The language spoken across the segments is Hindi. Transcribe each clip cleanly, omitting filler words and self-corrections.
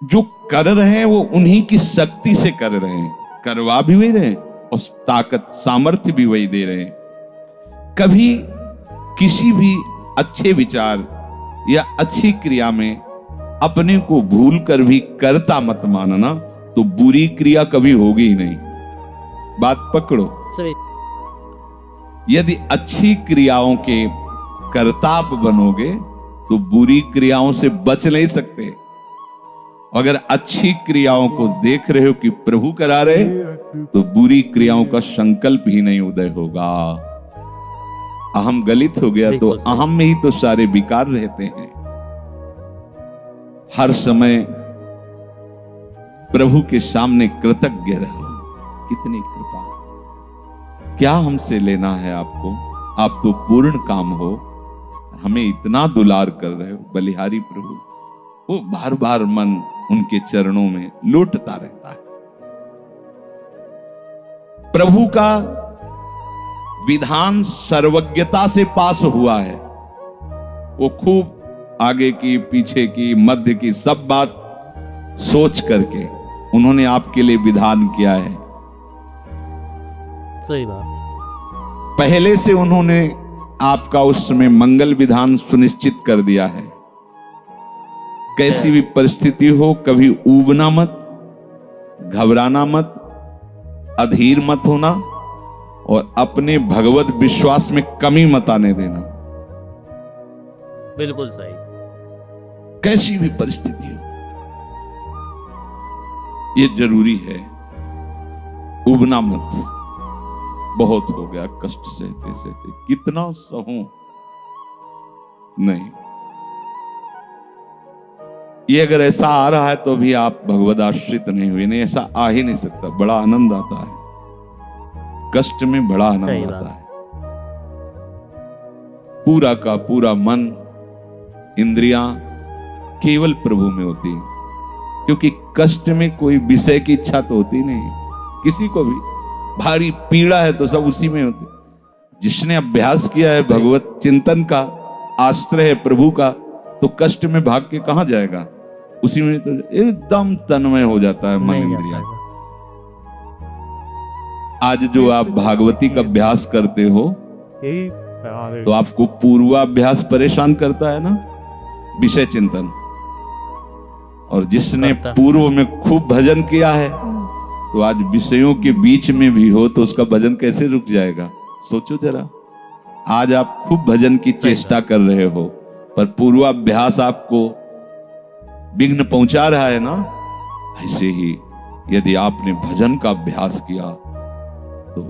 जो कर रहे हैं वो उन्हीं की शक्ति से कर रहे हैं, करवा भी वही रहे हैं और ताकत सामर्थ्य भी वही दे रहे हैं। कभी किसी भी अच्छे विचार या अच्छी क्रिया में अपने को भूल कर भी कर्ता मत मानना, तो बुरी क्रिया कभी होगी ही नहीं। बात पकड़ो। यदि अच्छी क्रियाओं के कर्ता आप बनोगे तो बुरी क्रियाओं से बच नहीं सकते। अगर अच्छी क्रियाओं को देख रहे हो कि प्रभु करा रहे, तो बुरी क्रियाओं का संकल्प ही नहीं उदय होगा। अहम गलित हो गया तो अहम में ही तो सारे विकार रहते हैं। हर समय प्रभु के सामने कृतज्ञ रहो। कितनी कृपा, क्या हमसे लेना है आपको? आप तो पूर्ण काम हो, हमें इतना दुलार कर रहे हो। बलिहारी प्रभु, वो बार बार मन उनके चरणों में लौटता रहता है। प्रभु का विधान सर्वज्ञता से पास हुआ है। वो खूब आगे की, पीछे की, मध्य की सब बात सोच करके उन्होंने आपके लिए विधान किया है। सही बात। पहले से उन्होंने आपका उस समय मंगल विधान सुनिश्चित कर दिया है। कैसी भी परिस्थिति हो, कभी ऊबना मत, घबराना मत, अधीर मत होना और अपने भगवत विश्वास में कमी मत आने देना। बिल्कुल सही। कैसी भी परिस्थिति हो, ये जरूरी है। उबना मत। बहुत हो गया कष्ट सहते सहते, कितना सहूं। नहीं, ये अगर ऐसा आ रहा है तो भी आप भगवद आश्रित नहीं हुए। नहीं, ऐसा आ ही नहीं सकता। बड़ा आनंद आता है कष्ट में, बड़ा आनंद आता है। पूरा का पूरा मन, इंद्रियां केवल प्रभु में होती है, क्योंकि कष्ट में कोई विषय की इच्छा तो होती नहीं किसी को भी। भारी पीड़ा है तो सब उसी में होती। जिसने अभ्यास किया है भगवत चिंतन का, आश्रय है प्रभु का, तो कष्ट में भाग के कहां जाएगा? उसी में तो एकदम तन्मय हो जाता है मन इंद्रिया। आज जो आप भागवती का अभ्यास करते हो, तो आपको पूर्वाभ्यास परेशान करता है ना, विषय चिंतन। और जिसने पूर्व में खूब भजन किया है, तो आज विषयों के बीच में भी हो तो उसका भजन कैसे रुक जाएगा? सोचो जरा। आज आप खूब भजन की चेष्टा कर रहे हो, पर पूर्वाभ्यास आपको विघ्न पहुंचा रहा है ना। ऐसे ही यदि आपने भजन का अभ्यास किया, तो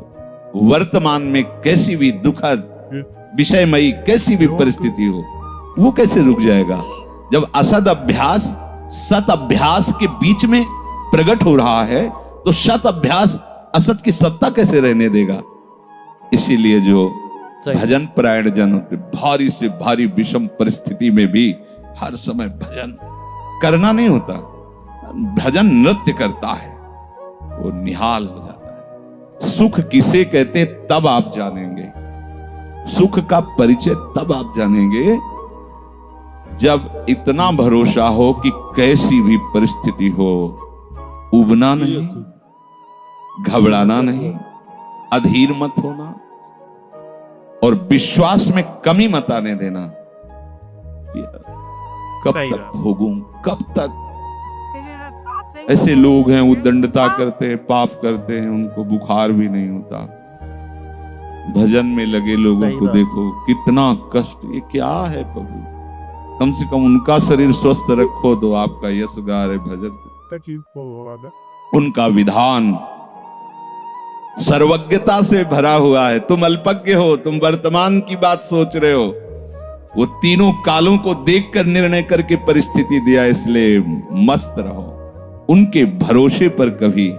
वर्तमान में कैसी भी दुखद विषयमयी कैसी भी परिस्थिति हो, वो कैसे रुक जाएगा? जब असद अभ्यास सत अभ्यास के बीच में प्रकट हो रहा है, तो सत अभ्यास असत की सत्ता कैसे रहने देगा? इसीलिए जो भजन परायण जन होते, भारी से भारी विषम परिस्थिति में भी हर समय भजन करना नहीं होता, भजन नृत्य करता है, वो निहाल हो जाता है। सुख किसे कहते तब आप जानेंगे। सुख का परिचय तब आप जानेंगे जब इतना भरोसा हो कि कैसी भी परिस्थिति हो, उबना नहीं, घबराना नहीं, अधीर मत होना और विश्वास में कमी मत आने देना। कब तक भोगूं, कब तक? ऐसे लोग हैं उद्दंडता करते हैं, पाप करते हैं, उनको बुखार भी नहीं होता। भजन में लगे लोगों को देखो कितना कष्ट। ये क्या है प्रभु? कम से कम उनका शरीर स्वस्थ रखो तो आपका यश गा रहे भजन। उनका विधान सर्वज्ञता से भरा हुआ है। तुम अल्पज्ञ हो, तुम वर्तमान की बात सोच रहे हो। वो तीनों कालों को देखकर निर्णय करके परिस्थिति दिया, इसलिए मस्त रहो उनके भरोसे पर। कभी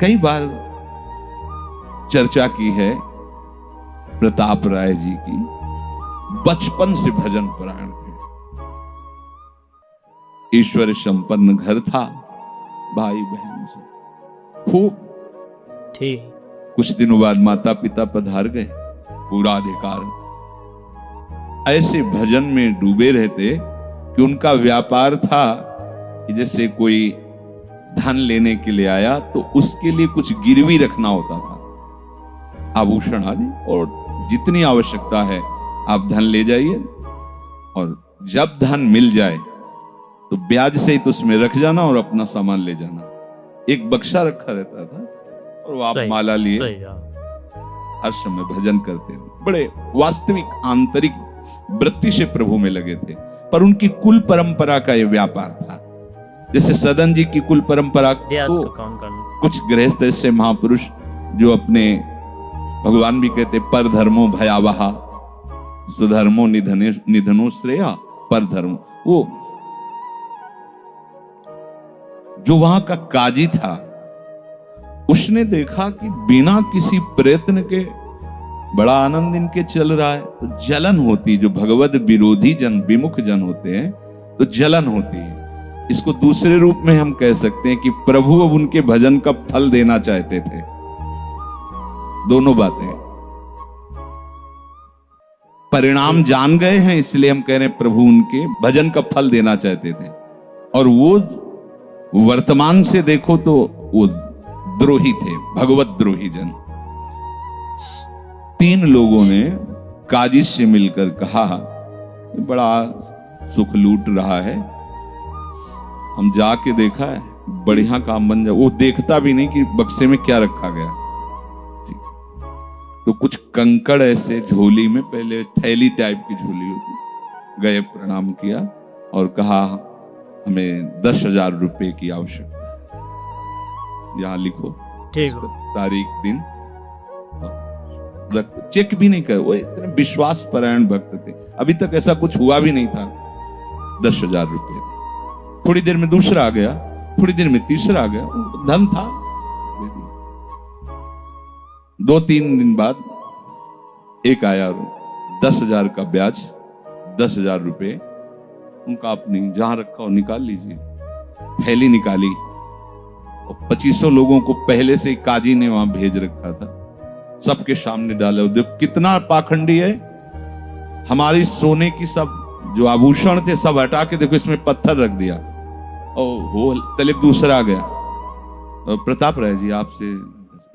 कई बार चर्चा की है प्रताप राय जी की, बचपन से भजन परायण थे। ईश्वर संपन्न घर था, भाई बहन से खूब। ठीक। कुछ दिनों बाद माता पिता पधार गए, पूरा अधिकार। ऐसे भजन में डूबे रहते कि उनका व्यापार था कि जैसे कोई धन लेने के लिए आया तो उसके लिए कुछ गिरवी रखना होता था, आभूषण आदि, और जितनी आवश्यकता है आप धन ले जाइए, और जब धन मिल जाए तो ब्याज सहित उसमें रख जाना और अपना सामान ले जाना। एक बक्सा रखा रहता था और वो आप माला लिए हर समय भजन करते रहे। बड़े वास्तविक आंतरिक वृत्ति से प्रभु में लगे थे, पर उनकी कुल परंपरा का ये व्यापार था। जैसे सदन जी की कुल परंपरा तो कुछ गृहस्थ ऐसे महापुरुष जो अपने, भगवान भी कहते पर धर्मो भयावहा सुधर्मो निधनो श्रेया, पर धर्म, वो जो वहां का काजी था उसने देखा कि बिना किसी प्रयत्न के बड़ा आनंद इनके चल रहा है, तो जलन होती, जो भगवत विरोधी जन, विमुख जन होते हैं तो जलन होती है। इसको दूसरे रूप में हम कह सकते हैं कि प्रभु अब उनके भजन का फल देना चाहते थे। दोनों बातें, परिणाम जान गए हैं इसलिए हम कह रहे हैं प्रभु उनके भजन का फल देना चाहते थे, और वो वर्तमान से देखो तो वो द्रोही थे, भगवत द्रोही जन। 3 लोगों ने काजी से मिलकर कहा बड़ा सुख लूट रहा है, हम जाके देखा है, बढ़िया काम बन जाए। वो देखता भी नहीं कि बक्से में क्या रखा गया। तो कुछ कंकड़ ऐसे झोली में, पहले थैली टाइप की झोली होती, गए प्रणाम किया और कहा हमें 10,000 रुपए की आवश्यकता है, यहां लिखो तारीख दिन, चेक भी नहीं कर। वो इतने विश्वास परायण भक्त थे, अभी तक ऐसा कुछ हुआ भी नहीं था। 10,000 रुपए, थोड़ी देर में दूसरा आ गया, थोड़ी देर में तीसरा आ गया, धन था। 2-3 दिन बाद एक आया, 10,000 का ब्याज, 10,000 रुपए उनका, अपनी जहां रखा हो निकाल लीजिए। थैली निकाली और 2500 लोगों को पहले से काजी ने वहां भेज रखा था, सबके सामने डाला। देखो कितना पाखंडी है, हमारी सोने की सब जो आभूषण थे सब हटा के देखो इसमें पत्थर रख दिया। और वो तले दूसरा आ गया, प्रताप राय जी आपसे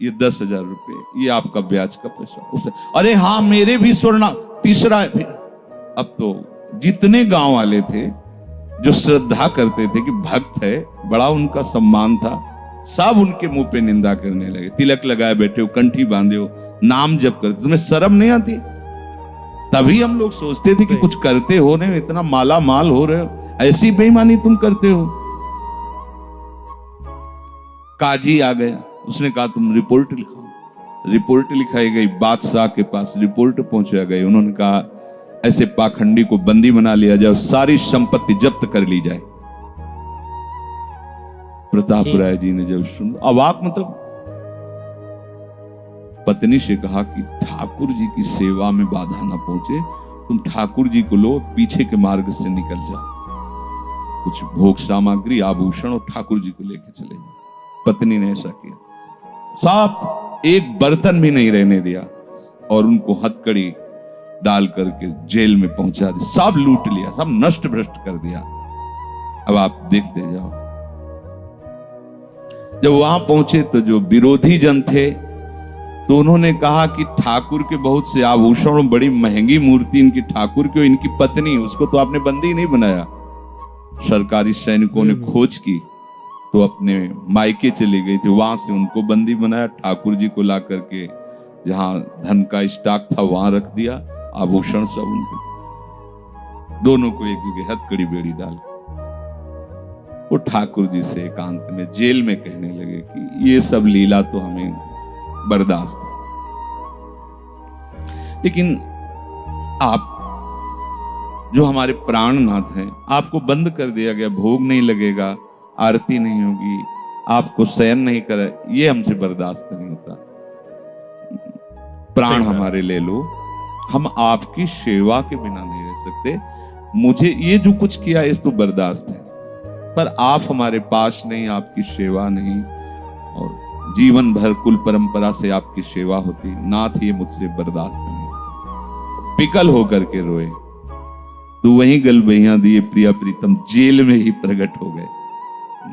ये 10,000 रुपए, ये आपका ब्याज का पैसा। उसे अरे हाँ मेरे भी स्वर्ण, तीसरा है। फिर अब तो जितने गांव वाले थे जो श्रद्धा करते थे कि भक्त है, बड़ा उनका सम्मान था, सब उनके मुंह पे निंदा करने लगे। तिलक लगाए बैठे हो, कंठी बांधे हो, नाम जप करते, तुम्हें शर्म नहीं आती? तभी हम लोग सोचते थे कि कुछ करते हो, नहीं इतना माला माल हो रहे हो, ऐसी बेईमानी तुम करते हो। काजी आ गया, उसने कहा तुम रिपोर्ट लिखाओ। रिपोर्ट लिखाई गई, बादशाह के पास रिपोर्ट पहुंचाया गई। उन्होंने कहा ऐसे पाखंडी को बंदी बना लिया जाए, सारी संपत्ति जब्त कर ली जाए। प्रताप राय जी ने जब सुना, अवाक, मतलब पत्नी से कहा कि ठाकुर जी की सेवा में बाधा ना पहुंचे, तुम ठाकुर जी को लो, पीछे के मार्ग से निकल जाओ, कुछ भोग सामग्री आभूषण और ठाकुर जी को लेके चले जाओ। पत्नी ने ऐसा किया, साफ एक बर्तन भी नहीं रहने दिया और उनको हथकड़ी डाल करके जेल में पहुंचा दिया। सब लूट लिया, सब नष्ट भ्रष्ट कर दिया। अब आप देखते जाओ। जब वहां पहुंचे तो जो विरोधी जन थे तो उन्होंने कहा कि ठाकुर के बहुत से आभूषण, बड़ी महंगी मूर्ति इनकी ठाकुर की, इनकी पत्नी, उसको तो आपने बंदी नहीं बनाया। सरकारी सैनिकों ने खोज की तो अपने मायके चली गई थी, वहां से उनको बंदी बनाया। ठाकुर जी को ला करके जहां धन का स्टॉक था वहां रख दिया, आभूषण सब उनके, दोनों को एक हथकड़ी बेड़ी डाल। वो ठाकुर जी से एकांत में जेल में कहने लगे कि ये सब लीला तो हमें बर्दाश्त है, लेकिन आप जो हमारे प्राणनाथ हैं, आपको बंद कर दिया गया, भोग नहीं लगेगा, आरती नहीं होगी, आपको शयन नहीं करे, ये हमसे बर्दाश्त नहीं होता। प्राण हमारे ले लो, हम आपकी सेवा के बिना नहीं रह सकते। मुझे ये जो कुछ किया इस तो बर्दाश्त है, पर आप हमारे पास नहीं, आपकी सेवा नहीं, और जीवन भर कुल परंपरा से आपकी सेवा होती, नाथ ये मुझसे बर्दाश्त नहीं। विकल होकर के रोए। तो वहीं गलबैया दिए प्रिया प्रीतम जेल में ही प्रकट हो गए,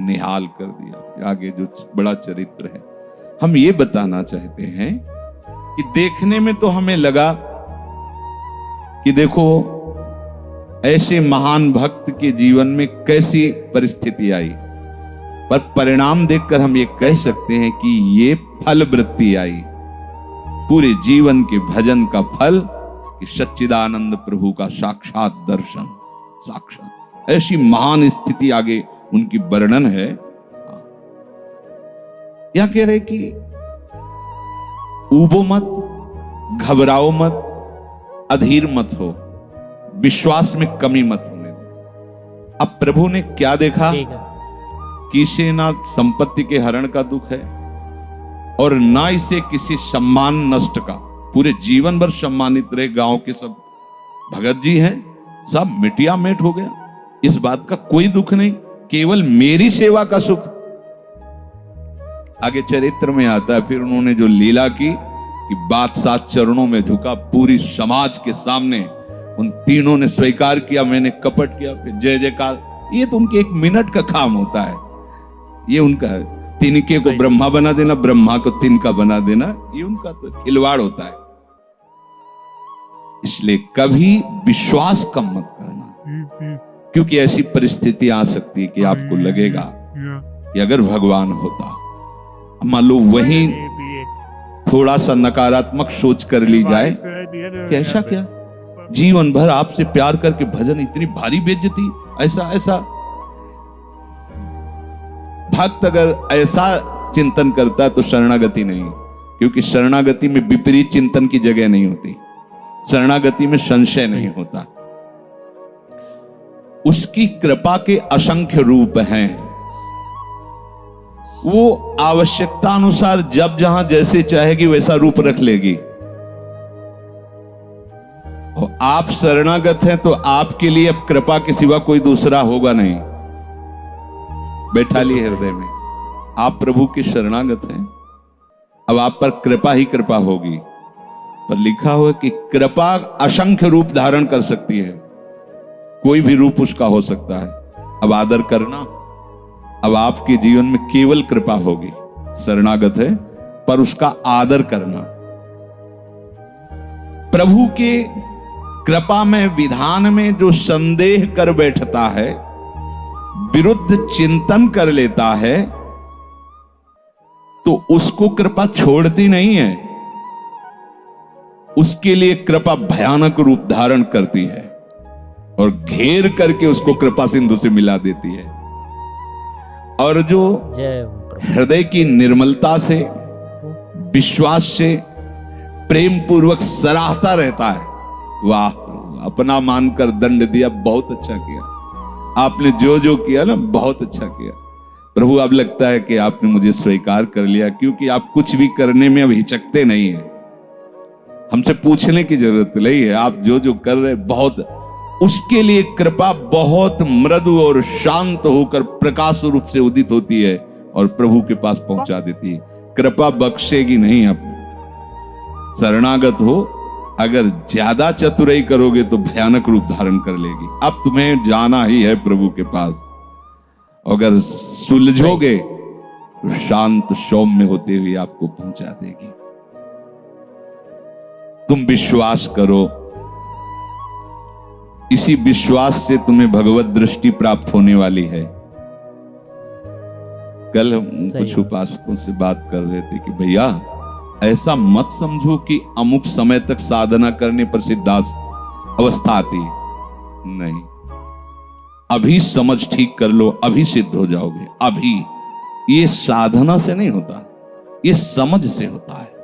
निहाल कर दिया। आगे जो बड़ा चरित्र है, हम ये बताना चाहते हैं कि देखने में तो हमें लगा कि देखो ऐसे महान भक्त के जीवन में कैसी परिस्थिति आई, पर परिणाम देखकर हम ये कह सकते हैं कि ये फल वृत्ति आई, पूरे जीवन के भजन का फल कि सच्चिदानंद प्रभु का साक्षात दर्शन, साक्षात ऐसी महान स्थिति आगे उनकी वर्णन है। या कह रहे कि ऊबो मत, घबराओ मत, अधीर मत हो, विश्वास में कमी मत होने दो। अब प्रभु ने क्या देखा कि इसे ना संपत्ति के हरण का दुख है और ना इसे किसी सम्मान नष्ट का, पूरे जीवन भर सम्मानित रहे, गांव के सब भगत जी हैं, सब मिटिया मेट हो गया, इस बात का कोई दुख नहीं, केवल मेरी सेवा का सुख। आगे चरित्र में आता है फिर उन्होंने जो लीला की कि बादशाह चरणों में झुका, पूरी समाज के सामने उन तीनों ने स्वीकार किया मैंने कपट किया, फिर जय जयकार। ये तो उनके एक मिनट का काम होता है, ये उनका है। तिनके को ब्रह्मा बना देना, ब्रह्मा को तिनका बना देना, ये उनका तो खिलवाड़ होता है। इसलिए कभी विश्वास कम मत करना, क्योंकि ऐसी परिस्थिति आ सकती है कि आपको लगेगा कि अगर भगवान होता, मान लो वहीं थोड़ा सा नकारात्मक सोच कर ली जाए, कैसा क्या जीवन भर आपसे प्यार करके भजन, इतनी भारी बेइज्जती, ऐसा ऐसा। भक्त अगर ऐसा चिंतन करता है तो शरणागति नहीं, क्योंकि शरणागति में विपरीत चिंतन की जगह नहीं होती, शरणागति में संशय नहीं होता। उसकी कृपा के असंख्य रूप हैं, वो आवश्यकता अनुसार जब जहां जैसे चाहेगी वैसा रूप रख लेगी। और आप शरणागत हैं तो आपके लिए अब कृपा के सिवा कोई दूसरा होगा नहीं। बैठा ली हृदय में, आप प्रभु के शरणागत हैं, अब आप पर कृपा ही कृपा होगी। पर लिखा हुआ कि कृपा असंख्य रूप धारण कर सकती है, कोई भी रूप उसका हो सकता है। अब आदर करना, अब आपके जीवन में केवल कृपा होगी, शरणागत है पर उसका आदर करना। प्रभु के कृपा में, विधान में जो संदेह कर बैठता है, विरुद्ध चिंतन कर लेता है, तो उसको कृपा छोड़ती नहीं है, उसके लिए कृपा भयानक रूप धारण करती है और घेर करके उसको कृपा सिंधु से मिला देती है। और जो हृदय की निर्मलता से, विश्वास से, प्रेम पूर्वक सराहता रहता है, वाह अपना मानकर दंड दिया, बहुत अच्छा किया आपने, जो जो किया ना बहुत अच्छा किया प्रभु। अब लगता है कि आपने मुझे स्वीकार कर लिया, क्योंकि आप कुछ भी करने में अब हिचकते नहीं है, हमसे पूछने की जरूरत नहीं है, आप जो जो कर रहे बहुत। उसके लिए कृपा बहुत मृदु और शांत होकर प्रकाश रूप से उदित होती है और प्रभु के पास पहुंचा देती है। कृपा बख्शेगी नहीं, आप शरणागत हो, अगर ज्यादा चतुराई करोगे तो भयानक रूप धारण कर लेगी। अब तुम्हें जाना ही है प्रभु के पास, अगर सुलझोगे तो शांत सौम्य होते हुए आपको पहुंचा देगी। तुम विश्वास करो, इसी विश्वास से तुम्हें भगवत दृष्टि प्राप्त होने वाली है। कल हम कुछ उपासकों से बात कर रहे थे कि भैया ऐसा मत समझो कि अमुक समय तक साधना करने पर सिद्धार्थ अवस्था आती, नहीं, अभी समझ ठीक कर लो, अभी सिद्ध हो जाओगे। अभी ये साधना से नहीं होता, ये समझ से होता है।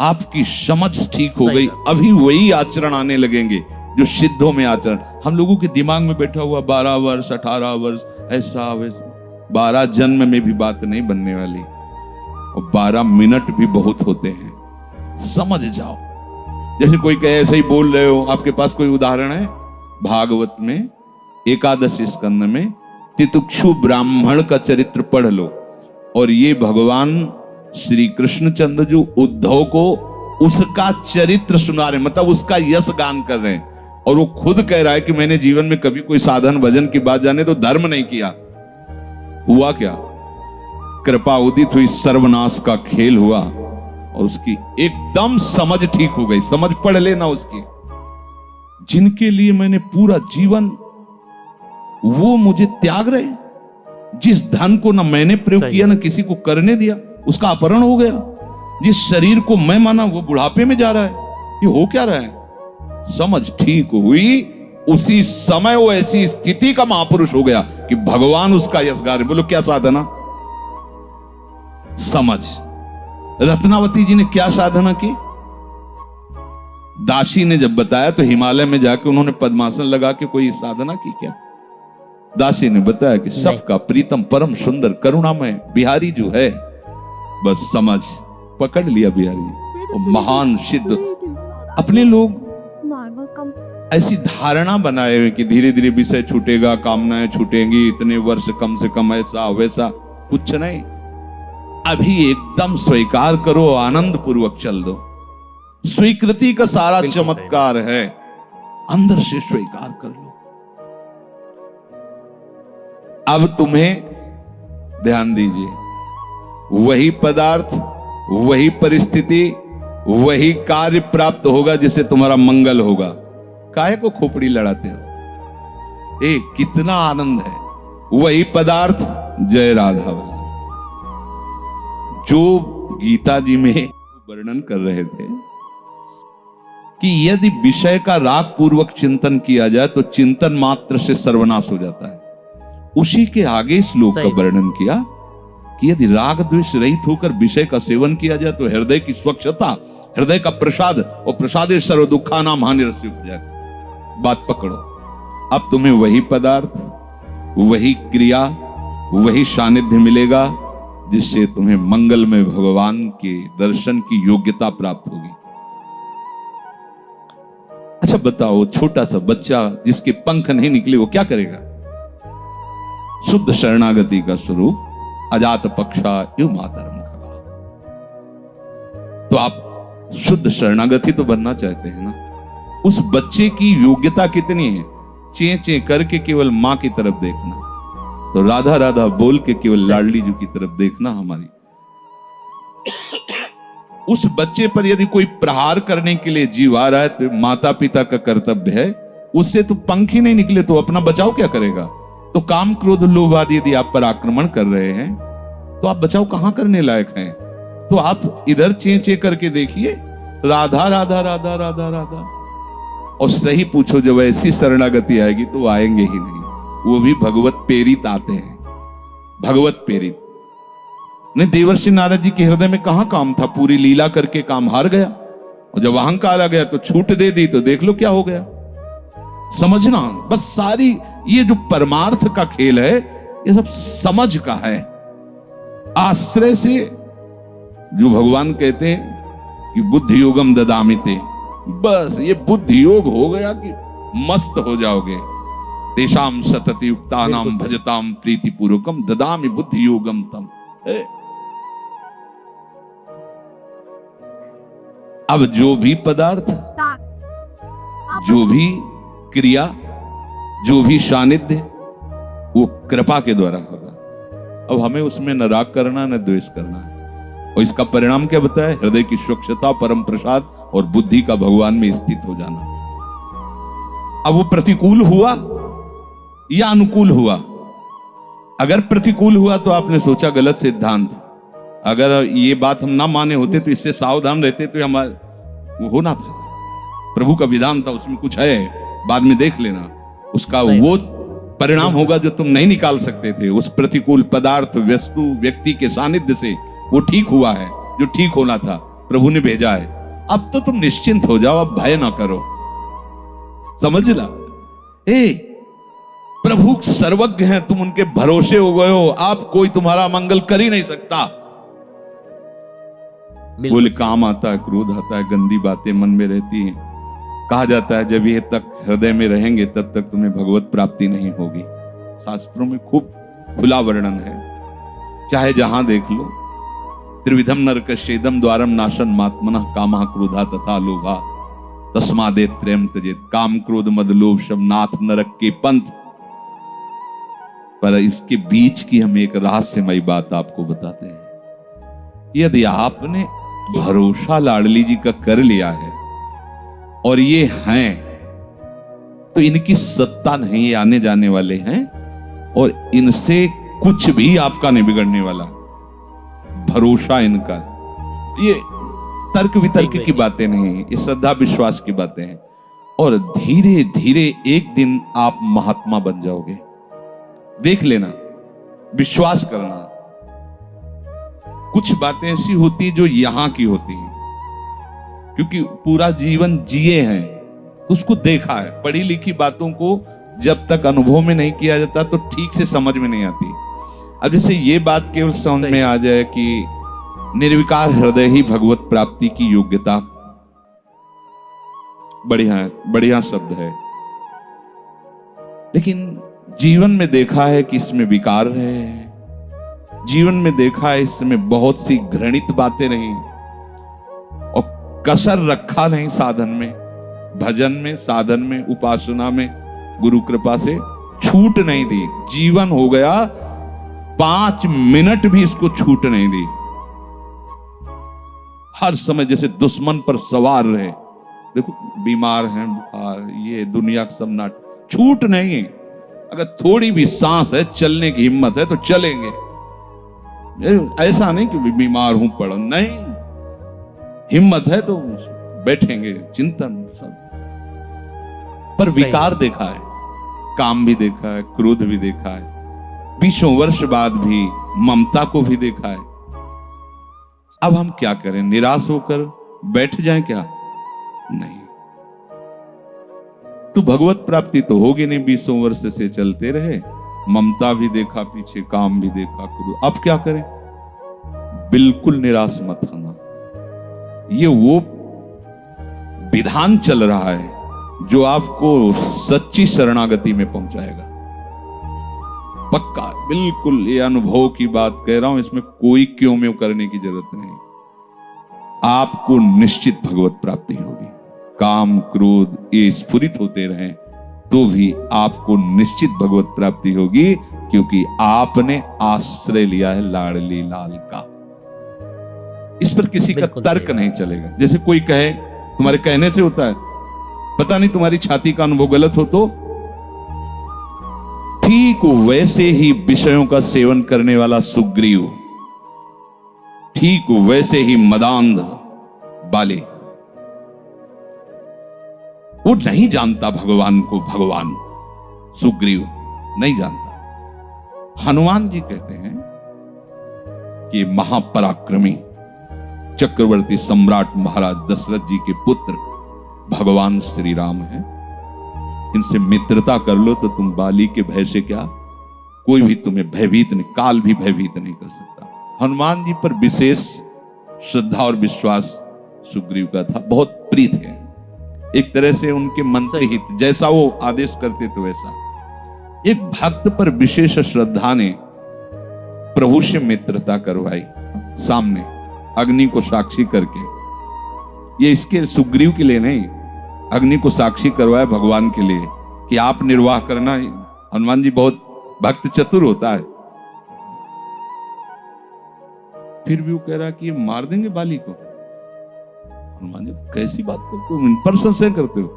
आपकी समझ ठीक हो गई, अभी वही आचरण आने लगेंगे जो सिद्धों में आचरण। हम लोगों के दिमाग में बैठा हुआ 12 वर्ष 18 वर्ष ऐसा वैसा, 12 जन्म में भी बात नहीं बनने वाली, और 12 मिनट भी बहुत होते हैं। समझ जाओ, जैसे कोई कहे ऐसे ही बोल रहे हो। आपके पास कोई उदाहरण है? भागवत में 11 स्कंद में तितिक्षु ब्राह्मण का चरित्र पढ़ लो, और ये भगवान श्री कृष्णचंद्र जो उद्धव को उसका चरित्र सुना रहे, मतलब उसका यश गान कर रहे हैं। और वो खुद कह रहा है कि मैंने जीवन में कभी कोई साधन भजन की बात जाने तो धर्म नहीं किया। हुआ क्या? कृपा उदित हुई, सर्वनाश का खेल हुआ और उसकी एकदम समझ ठीक हो गई। समझ पढ़ लेना उसकी। जिनके लिए मैंने पूरा जीवन, वो मुझे त्याग रहे। जिस धन को ना मैंने प्रयोग किया ना किसी को करने दिया, उसका अपहरण हो गया। जिस शरीर को मैं माना वो बुढ़ापे में जा रहा है। ये हो क्या रहा है? समझ ठीक हुई, उसी समय वो ऐसी स्थिति का महापुरुष हो गया कि भगवान उसका यशगार। बोलो क्या साधना? समझ। रत्नावती जी ने क्या साधना की? दासी ने जब बताया तो हिमालय में जाके उन्होंने पद्मासन लगा के कोई साधना की क्या? दासी ने बताया कि सबका प्रीतम परम सुंदर करुणामय बिहारी जो है, बस समझ पकड़ लिया बिहारी। और महान सिद्ध अपने लोग ऐसी धारणा बनाए हुए कि धीरे धीरे विषय छूटेगा, कामनाएं छूटेंगी, इतने वर्ष कम से कम, ऐसा वैसा कुछ नहीं। अभी एकदम स्वीकार करो, आनंद पूर्वक चल दो। स्वीकृति का सारा चमत्कार है, अंदर से स्वीकार कर लो। अब तुम्हें ध्यान दीजिए, वही पदार्थ, वही परिस्थिति, वही कार्य प्राप्त होगा जिससे तुम्हारा मंगल होगा। काहे को खोपड़ी लड़ाते हो? कितना आनंद है। वही पदार्थ, जय राधा। जो गीता जी में वर्णन कर रहे थे कि यदि विषय का राग पूर्वक चिंतन किया जाए तो चिंतन मात्र से सर्वनाश हो जाता है, उसी के आगे श्लोक का वर्णन किया कि यदि राग द्वेष रहित होकर विषय का सेवन किया जाए तो हृदय की स्वच्छता, हृदय का प्रसाद, और प्रसादे सर्व दुखा नाम हानिरस्य उपजाति। बात पकड़ो। अब तुम्हें वही पदार्थ, वही क्रिया, वही सानिध्य मिलेगा जिससे तुम्हें मंगल में भगवान के दर्शन की योग्यता प्राप्त होगी। अच्छा बताओ, छोटा सा बच्चा जिसके पंख नहीं निकले वो क्या करेगा? शुद्ध शरणागति का स्वरूप अजात पक्षा एवं मातरम खगा। तो आप शुद्ध शरणागति तो बनना चाहते हैं ना? उस बच्चे की योग्यता कितनी है? चे चे करके केवल मां की तरफ देखना, तो राधा राधा बोल के केवल लाडली जी की तरफ देखना। हमारी उस बच्चे पर यदि कोई प्रहार करने के लिए जीव आ रहा है तो माता पिता का कर्तव्य है, उससे तो पंख ही नहीं निकले तो अपना बचाव क्या करेगा? तो काम क्रोध लोभ आदि यदि आप पर आक्रमण कर रहे हैं तो आप बचाव कहां करने लायक हैं? तो आप इधर चे चे करके देखिए, राधा राधा राधा राधा राधा। और सही पूछो, जब ऐसी शरणागति आएगी तो आएंगे ही नहीं। वो भी भगवत प्रेरित आते हैं, भगवत प्रेरित। नहीं, देवर्षि नारद जी के हृदय में कहां काम था? पूरी लीला करके काम हार गया, और जब अहंकार आ गया तो छूट दे दी तो देख लो क्या हो गया। समझना, बस सारी ये जो परमार्थ का खेल है ये सब समझ का है। आश्रय से जो भगवान कहते हैं कि बुद्धि योगम ददामिते, बस ये बुद्धि योग हो गया कि मस्त हो जाओगे। तेषाम सतत युक्तानाम भजताम प्रीति पूर्वकम ददामि बुद्धि योगम तम। अब जो भी पदार्थ, जो भी क्रिया, जो भी सानिध्य, वो कृपा के द्वारा होगा। अब हमें उसमें न राग करना न द्वेष करना है। और इसका परिणाम क्या बताया? हृदय की स्वच्छता, परम प्रसाद और बुद्धि का भगवान में स्थित हो जाना। अब वो प्रतिकूल हुआ या अनुकूल हुआ? अगर प्रतिकूल हुआ तो आपने सोचा गलत सिद्धांत। अगर ये बात हम ना माने होते तो इससे सावधान रहते तो हमारा वो होना था। प्रभु का विधान था, उसमें कुछ है, बाद में देख लेना। उसका वो परिणाम होगा जो तुम नहीं निकाल सकते थे। उस प्रतिकूल पदार्थ, वस्तु, व्यक्ति के सानिध्य से वो ठीक हुआ है जो ठीक होना था, प्रभु ने भेजा है। अब तो तुम निश्चिंत हो जाओ, अब भय ना करो। समझना, प्रभु सर्वज्ञ हैं, तुम उनके भरोसे हो गए हो। आप कोई तुम्हारा मंगल कर ही नहीं सकता। बोले काम आता है, क्रोध आता है, गंदी बातें मन में रहती हैं। कहा जाता है जब ये तक हृदय में रहेंगे तब तक तुम्हें भगवत प्राप्ति नहीं होगी। शास्त्रों में खूब खुला वर्णन है, चाहे जहां देख लो। त्रिविधम नरकस्येदम द्वारम नाशन मात्मनः कामः क्रोधा तथा लोभा। तस्मादे त्रयम त्यजेत, काम क्रोध मद लोभ शम नाथ नरक के पंथ। पर इसके बीच की हम एक रहस्यमयी बात आपको बताते हैं। यदि आपने भरोसा लाडली जी का कर लिया है और ये हैं, तो इनकी सत्ता नहीं, ये आने जाने वाले हैं और इनसे कुछ भी आपका नहीं बिगड़ने वाला। भरोसा इनका, ये तर्क वितर्क की बातें नहीं, ये श्रद्धा विश्वास की बातें हैं। और धीरे धीरे एक दिन आप महात्मा बन जाओगे। देख लेना, विश्वास करना। कुछ बातें ऐसी होती जो यहां की होती हैं, क्योंकि पूरा जीवन जिए हैं तो उसको देखा है। पढ़ी लिखी बातों को जब तक अनुभव में नहीं किया जाता तो ठीक से समझ में नहीं आती। अब जैसे ये बात केवल समझ में आ जाए कि निर्विकार हृदय ही भगवत प्राप्ति की योग्यता, बढ़िया बढ़िया शब्द है, लेकिन जीवन में देखा है कि इसमें विकार है। जीवन में देखा है इसमें बहुत सी घृणित बातें रही और कसर रखा नहीं साधन में, भजन में, साधन में, उपासना में। गुरु कृपा से छूट नहीं दी। जीवन हो गया 5 मिनट भी इसको छूट नहीं दी। हर समय जैसे दुश्मन पर सवार रहे। देखो बीमार हैं, बुखार, ये दुनिया का सब नाट, छूट नहीं। अगर थोड़ी भी सांस है, चलने की हिम्मत है तो चलेंगे। ऐसा नहीं कि बीमार हूं पड़ा, नहीं, हिम्मत है तो बैठेंगे, चिंतन सब। पर विकार देखा है, काम भी देखा है, क्रोध भी देखा है, 20 वर्ष बाद भी ममता को भी देखा है। अब हम क्या करें? निराश होकर बैठ जाएं क्या? नहीं। तो भगवत प्राप्ति तो होगी नहीं। 20 वर्ष से चलते रहे, ममता भी देखा पीछे, काम भी देखा, अब क्या करें? बिल्कुल निराश मत होना। ये वो विधान चल रहा है जो आपको सच्ची शरणागति में पहुंचाएगा, पक्का, बिल्कुल। ये अनुभव की बात कह रहा हूं, इसमें कोई क्यों में करने की जरूरत नहीं। आपको निश्चित भगवत प्राप्ति होगी। काम क्रोध ये स्फुरित होते रहें तो भी आपको निश्चित भगवत प्राप्ति होगी, क्योंकि आपने आश्रय लिया है लाडली लाल का। इस पर किसी का तर्क नहीं चलेगा। जैसे कोई कहे तुम्हारे कहने से होता है, पता नहीं तुम्हारी छाती का अनुभव गलत हो तो ठीक वैसे ही विषयों का सेवन करने वाला सुग्रीव, ठीक वैसे ही मदांध बाली, वो नहीं जानता भगवान को। भगवान सुग्रीव नहीं जानता। हनुमान जी कहते हैं कि महापराक्रमी चक्रवर्ती सम्राट महाराज दशरथ जी के पुत्र भगवान श्री राम हैं। इनसे मित्रता कर लो तो तुम बाली के भय से क्या, कोई भी तुम्हें भयभीत नहीं, काल भी भयभीत नहीं कर सकता। हनुमान जी पर विशेष श्रद्धा और विश्वास सुग्रीव का था, बहुत प्रीत है। एक तरह से उनके मंत्र हित, जैसा वो आदेश करते थे वैसा। एक भक्त पर विशेष श्रद्धा ने प्रभु से मित्रता करवाई, सामने अग्नि को साक्षी करके। ये इसके सुग्रीव के लिए नहीं, अग्नि को साक्षी करवाया भगवान के लिए कि आप निर्वाह करना। हनुमान जी बहुत भक्त चतुर होता है। फिर भी वो कह रहा कि ये मार देंगे बाली को। हनुमान जी कैसी बात करते हो, इन पर संशय करते हो?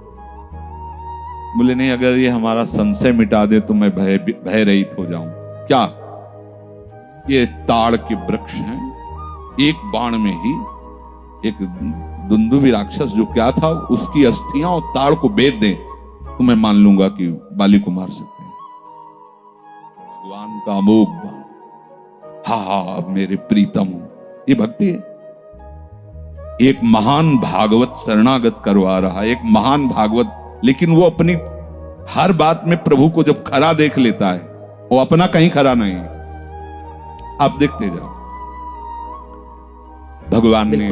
बोले नहीं, अगर ये हमारा संशय मिटा दे तो मैं भय रहित हो जाऊं। क्या? ये ताड़ के वृक्ष हैं, एक बाण में ही एक दुंदुभी राक्षस जो क्या था उसकी अस्थियां और ताड़ को बेच दे तो मैं मान लूंगा कि बाली को मार सकते हैं। भगवान का अमोघ बाण, हा मेरे प्रीतम, ये भक्ति है। एक महान भागवत शरणागत करवा रहा है, एक महान भागवत, लेकिन वो अपनी हर बात में प्रभु को जब खरा देख लेता है, वो अपना कहीं खरा नहीं है। आप देखते जाओ, भगवान ने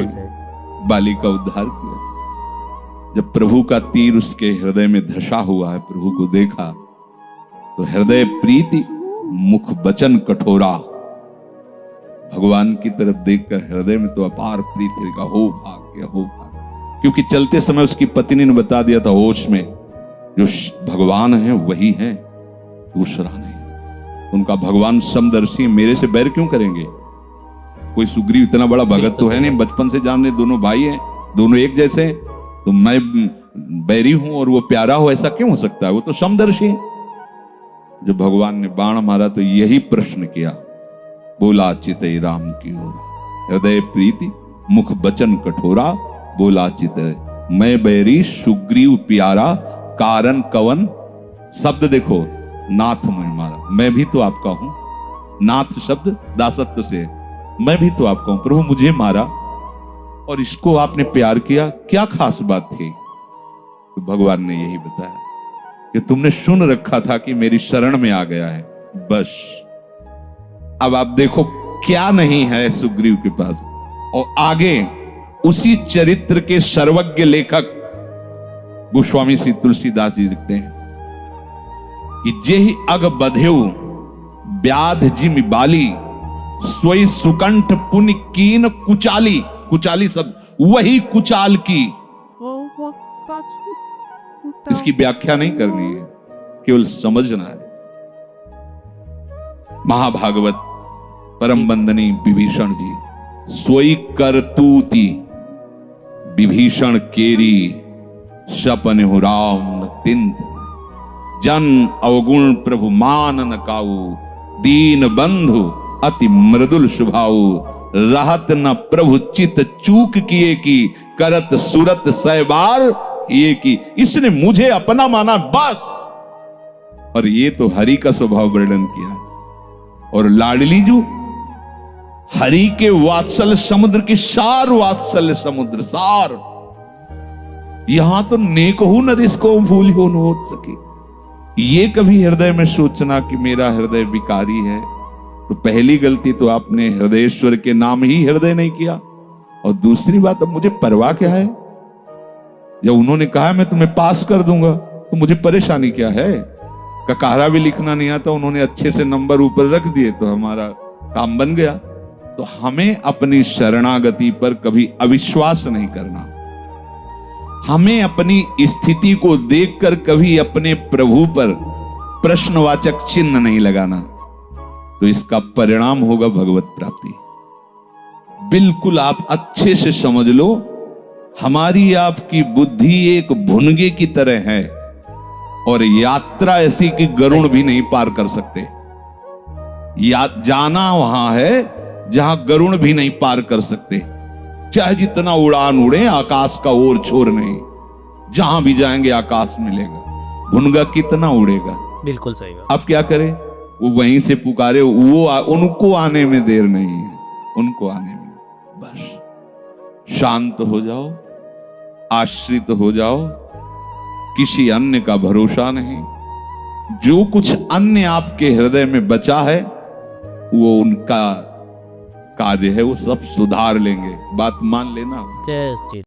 बाली का उद्धार किया। जब प्रभु का तीर उसके हृदय में धसा हुआ है, प्रभु को देखा तो हृदय प्रीति, मुख वचन कठोरा। भगवान की तरफ देखकर हृदय में तो अपार प्रीति का हो भाग्य, हो भाग्य। क्योंकि चलते समय उसकी पत्नी ने बता दिया था होश में, जो भगवान है वही है, दूसरा नहीं। उनका भगवान समदर्शी, मेरे से बैर क्यों करेंगे? कोई सुग्रीव इतना बड़ा भगत तो है नहीं, बचपन से जानने, दोनों भाई हैं, दोनों एक जैसे हैं, तो मैं बैरी हूं और वो प्यारा हो, ऐसा क्यों हो सकता है? वो तो समदर्शी है। जब भगवान ने बाण मारा तो यही प्रश्न किया, बोला चितई राम की ओर, हृदय प्रीति मुख बचन कठोरा, बोला चितई मैं बैरी सुग्रीव प्यारा, कारण कवन। शब्द देखो, नाथ में मारा, मैं भी तो आपका हूं। नाथ शब्द दासत्व से, मैं भी तो आपका हूं, प्रभु मुझे मारा और इसको आपने प्यार किया, क्या खास बात थी? तो भगवान ने यही बताया कि तुमने सुन रखा था कि मेरी शरण में आ गया है, बस। अब आप देखो क्या नहीं है सुग्रीव के पास। और आगे उसी चरित्र के सर्वज्ञ लेखक गोस्वामी श्री तुलसीदास जी लिखते हैं कि जेहि अग बधेउ व्याध जिमि बाली, सोई सुकंठ पुण्य कीन कुचाली। कुचाली शब्द, वही कुचाल की। इसकी व्याख्या नहीं करनी है, केवल समझना है। महाभागवत परम वंदनीय विभीषण जी, सोई करतूती विभीषण केरी, सपन हो राम तिंत, जन अवगुण प्रभु मान न काऊ, दीन बंधु अति मृदुल स्वभाव, रहत न प्रभु चित चूक किए की, करत सुरत सहबार ये की। इसने मुझे अपना माना बस। और ये तो हरि का स्वभाव वर्णन किया। और लाडली जो हरि के वात्सल्य समुद्र की सार, वात्सल्य समुद्र सार, यहां तो नेकहु नरिस को भूल हो न हो सके। ये कभी हृदय में सोचना कि मेरा हृदय विकारी है, तो पहली गलती तो आपने हृदयेश्वर के नाम ही हृदय नहीं किया। और दूसरी बात, अब मुझे परवाह क्या है? जब उन्होंने कहा मैं तुम्हें पास कर दूंगा, तो मुझे परेशानी क्या है? ककारा भी लिखना नहीं आता, उन्होंने अच्छे से नंबर ऊपर रख दिए तो हमारा काम बन गया। तो हमें अपनी शरणागति पर कभी अविश्वास नहीं करना। हमें अपनी स्थिति को देखकर कभी अपने प्रभु पर प्रश्नवाचक चिन्ह नहीं लगाना, तो इसका परिणाम होगा भगवत प्राप्ति। बिल्कुल आप अच्छे से समझ लो, हमारी आपकी बुद्धि एक भुनगे की तरह है, और यात्रा ऐसी कि गरुड़ भी नहीं पार कर सकते। जाना वहां है जहां गरुड़ भी नहीं पार कर सकते। चाहे जितना उड़ान उड़े, आकाश का ओर छोर नहीं, जहां भी जाएंगे आकाश मिलेगा। भुनगा कितना उड़ेगा? बिल्कुल सही बात। अब क्या करें? वो वहीं से पुकारे, उनको आने में देर नहीं है, उनको आने में। बस शांत हो जाओ, आश्रित हो जाओ, किसी अन्य का भरोसा नहीं। जो कुछ अन्य आपके हृदय में बचा है, वो उनका कार्य है, वो सब सुधार लेंगे। बात मान लेना। जय श्री